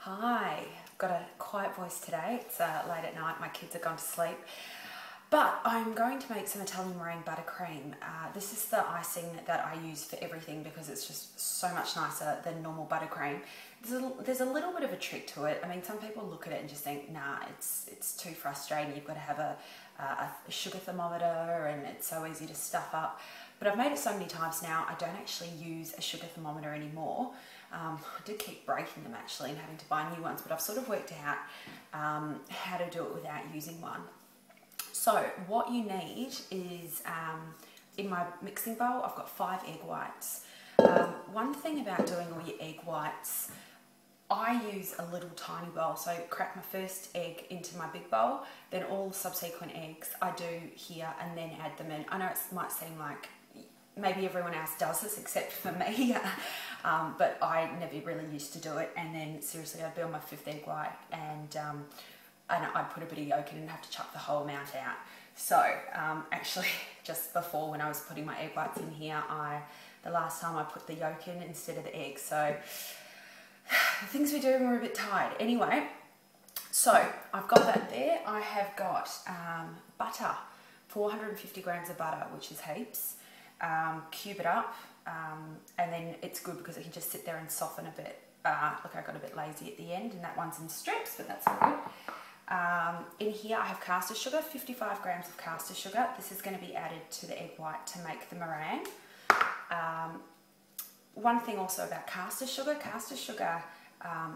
Hi, I've got a quiet voice today. It's late at night, my kids are gone to sleep. But I'm going to make some Italian Meringue Buttercream. This is the icing that I use for everything because it's just so much nicer than normal buttercream. There's a little bit of a trick to it. I mean, some people look at it and just think, nah, it's too frustrating. You've got to have a sugar thermometer and it's so easy to stuff up. But I've made it so many times now, I don't actually use a sugar thermometer anymore. I do keep breaking them actually and having to buy new ones, but I've sort of worked out how to do it without using one. So what you need is, in my mixing bowl, I've got 5 egg whites. One thing about doing all your egg whites, I use a little tiny bowl, so I crack my first egg into my big bowl, then all subsequent eggs I do here and then add them in. I know it might seem like maybe everyone else does this except for me, but I never really used to do it, and then seriously I'd be on my 5th egg white and I'd put a bit of yolk in and have to chuck the whole amount out. So actually just before when I was putting my egg whites in here, the last time I put the yolk in instead of the egg, so the things we do when we're a bit tired. Anyway, so I've got that there. I have got butter, 450 grams of butter, which is heaps. Cube it up, and then it's good because it can just sit there and soften a bit. Look, I got a bit lazy at the end and that one's in strips, but that's all good. In here I have caster sugar, 55 grams of caster sugar. This is going to be added to the egg white to make the meringue. One thing also about caster sugar,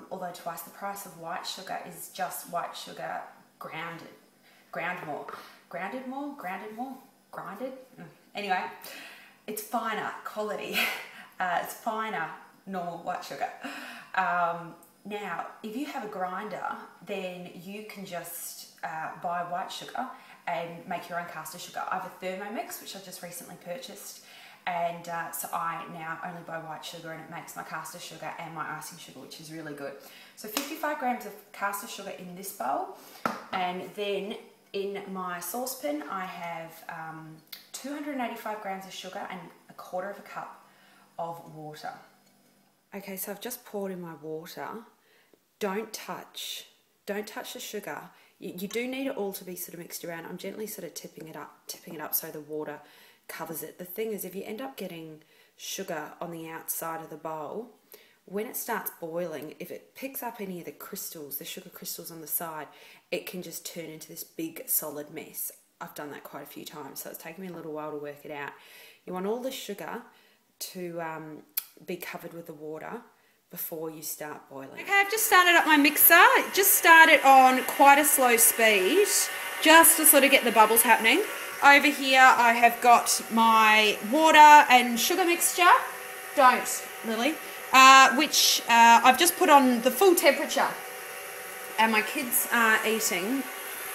although twice the price of white sugar, is just white sugar grounded more. Anyway, it's finer quality. It's finer normal white sugar. Now, if you have a grinder, then you can just buy white sugar and make your own caster sugar. I have a Thermomix, which I just recently purchased, and so I now only buy white sugar, and it makes my caster sugar and my icing sugar, which is really good. So 55 grams of caster sugar in this bowl, and then in my saucepan I have 285 grams of sugar and 1/4 cup of water. Okay, so I've just poured in my water. Don't touch the sugar. You do need it all to be sort of mixed around. I'm gently sort of tipping it up so the water covers it. The thing is, if you end up getting sugar on the outside of the bowl, when it starts boiling, if it picks up any of the crystals, the sugar crystals on the side, it can just turn into this big solid mess. I've done that quite a few times, so it's taken me a little while to work it out. You want all the sugar to be covered with the water before you start boiling. Okay, I've just started up my mixer. Just started on quite a slow speed, just to sort of get the bubbles happening. Over here I have got my water and sugar mixture. Don't, Lily. Which I've just put on the full temperature, and my kids are eating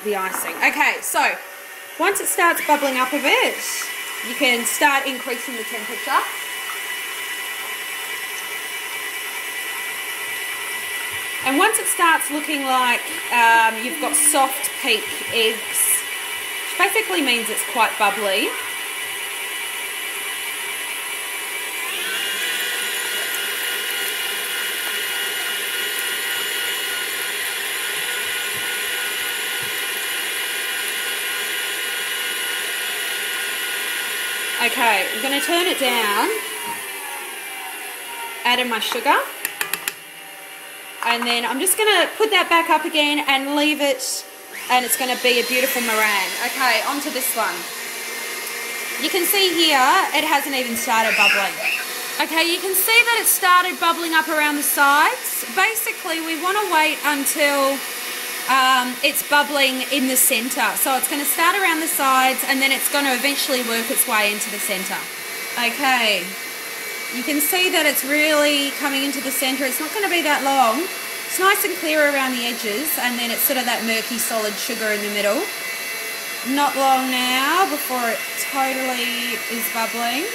the icing. Okay, so once it starts bubbling up a bit, you can start increasing the temperature. And once it starts looking like you've got soft peak eggs, which basically means it's quite bubbly, okay, I'm going to turn it down, add in my sugar, and then I'm just going to put that back up again and leave it, and it's going to be a beautiful meringue. Okay, onto this one. You can see here it hasn't even started bubbling. Okay, you can see that it started bubbling up around the sides. Basically, we want to wait until it's bubbling in the center. So it's going to start around the sides and then it's going to eventually work its way into the center. Okay, you can see that it's really coming into the center. It's not going to be that long. It's nice and clear around the edges, and then it's sort of that murky solid sugar in the middle. Not long now before it totally is bubbling.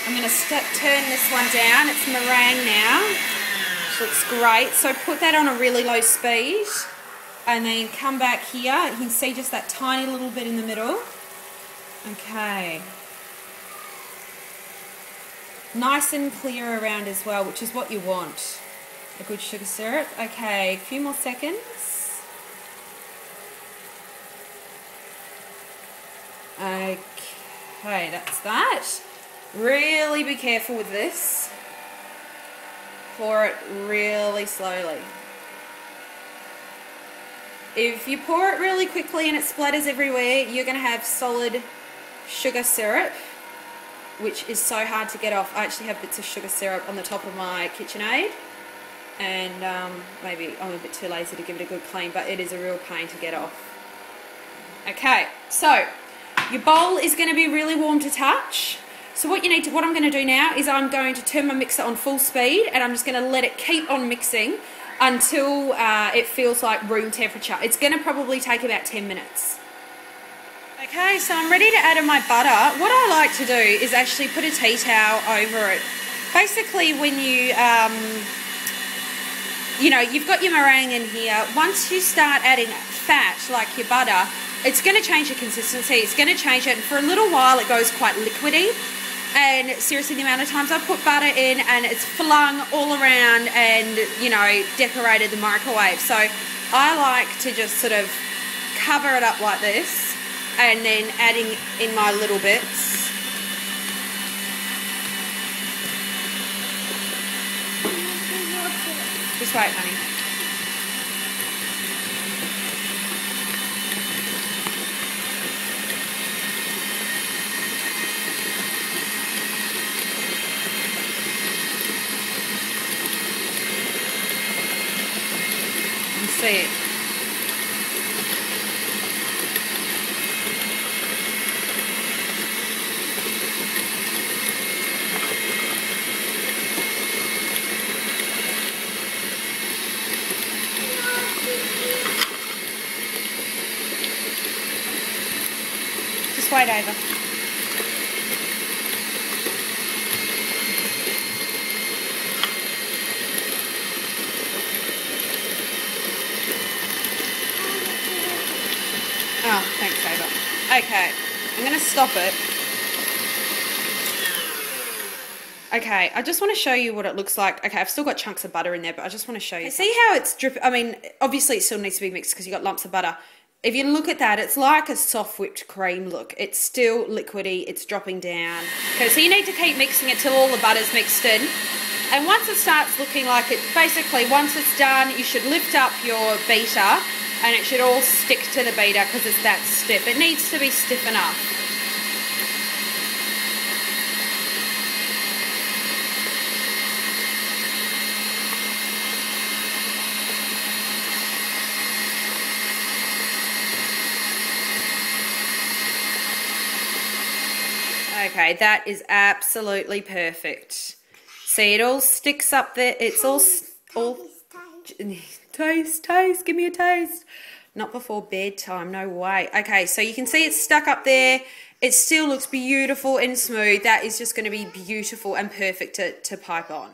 I'm going to turn this one down. It's meringue now, which looks great. So put that on a really low speed. And then come back here. You can see just that tiny little bit in the middle. Okay. Nice and clear around as well, which is what you want. a good sugar syrup. Okay, a few more seconds. Okay, that's that. Really be careful with this. Pour it really slowly. If you pour it really quickly and it splatters everywhere, you're going to have solid sugar syrup, which is so hard to get off. I actually have bits of sugar syrup on the top of my KitchenAid, and maybe I'm a bit too lazy to give it a good clean, but it is a real pain to get off. Okay, so your bowl is going to be really warm to touch. So what I'm going to do now is I'm going to turn my mixer on full speed, and I'm just going to let it keep on mixing until it feels like room temperature. It's going to probably take about 10 minutes. Okay, so I'm ready to add in my butter. What I like to do is actually put a tea towel over it. Basically, when you've got your meringue in here, once you start adding fat, like your butter, it's going to change the consistency. It's going to change it, and for a little while it goes quite liquidy. And seriously, the amount of times I've put butter in and it's flung all around and, decorated the microwave. So I like to just sort of cover it up like this and then adding in my little bits. Just wait, honey. See it. Just wait over. Oh, thanks, Ava. Okay, I'm going to stop it. Okay, I just want to show you what it looks like. Okay, I've still got chunks of butter in there, but I just want to show you. See how it's dripping? I mean, obviously it still needs to be mixed because you've got lumps of butter. If you look at that, it's like a soft whipped cream look. It's still liquidy, it's dropping down. Okay, so you need to keep mixing it till all the butter's mixed in. And once it starts looking like it, basically once it's done, you should lift up your beater and it should all stick to the beater because it's that stiff. It needs to be stiff enough. Okay, that is absolutely perfect. See, it all sticks up there. It's all taste, give me a taste. Not before bedtime, no way. Okay, so you can see it's stuck up there. It still looks beautiful and smooth. That is just going to be beautiful and perfect to pipe on.